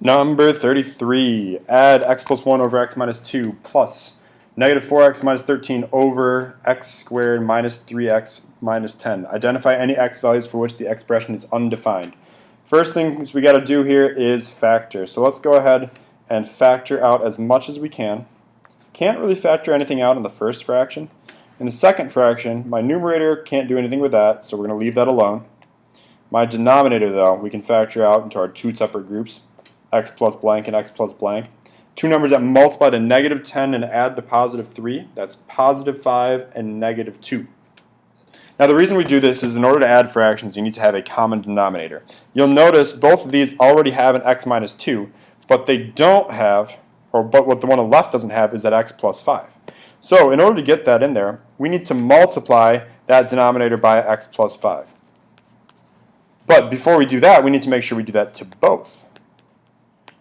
Number 33, add x plus 1 over x minus 2 plus negative 4x minus 13 over x squared minus 3x minus 10. Identify any x values for which the expression is undefined. First thing we got to do here is factor. So let's go ahead and factor out as much as we can. Can't really factor anything out in the first fraction. In the second fraction, my numerator can't do anything with that, so we're going to leave that alone. My denominator, though, we can factor out into our two separate groups, x plus blank and x plus blank. Two numbers that multiply to negative 10 and add to positive 3. That's positive 5 and negative 2. Now the reason we do this is in order to add fractions you need to have a common denominator. You'll notice both of these already have an x minus 2, but they don't have, but what the one on the left doesn't have is that x plus 5. So in order to get that in there, we need to multiply that denominator by x plus 5. But before we do that, we need to make sure we do that to both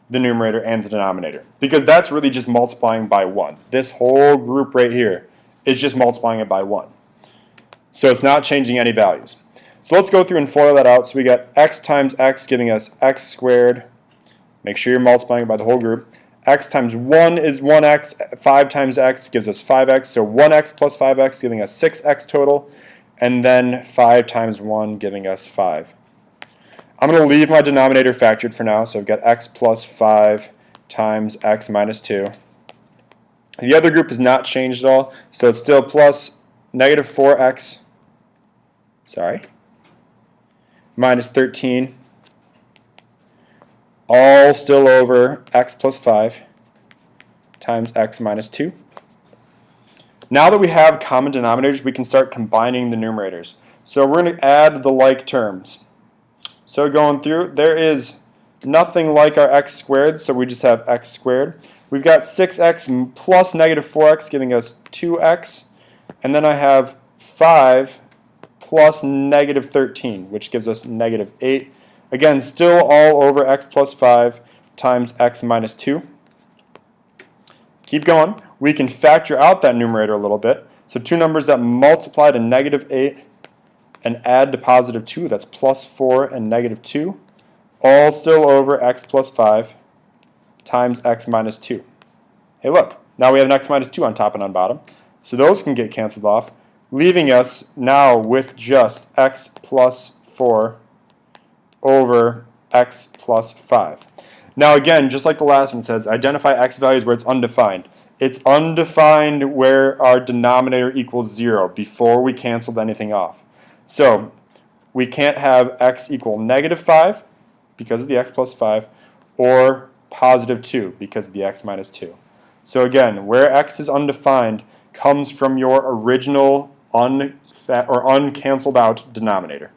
the numerator and the denominator, because that's really just multiplying by 1. This whole group right here is just multiplying it by 1. So it's not changing any values. So let's go through and FOIL that out. So we got x times x giving us x squared. Make sure you're multiplying it by the whole group. X times 1 is 1x. 5 times x gives us 5x. So 1x plus 5x giving us 6x total. And then 5 times 1 giving us 5. I'm going to leave my denominator factored for now. So I've got x plus 5 times x minus 2. The other group has not changed at all. So it's still plus negative 4x, minus 13, all still over x plus 5 times x minus 2. Now that we have common denominators, we can start combining the numerators. So we're going to add the like terms. So going through, there is nothing like our x squared, so we just have x squared. We've got 6x plus negative 4x giving us 2x. And then I have 5 plus negative 13, which gives us negative 8. Again, still all over x plus 5 times x minus 2. Keep going. We can factor out that numerator a little bit. So two numbers that multiply to negative 8 and add to positive 2, that's plus 4 and negative 2, all still over x plus 5 times x minus 2. Hey look, now we have an x minus 2 on top and on bottom. So those can get canceled off, leaving us now with just x plus 4 over x plus 5. Now again, just like the last one says, identify x values where it's undefined. It's undefined where our denominator equals 0 before we canceled anything off. So we can't have x equal negative 5 because of the x plus 5 or positive 2 because of the x minus 2. So again, where x is undefined comes from your original uncanceled out denominator.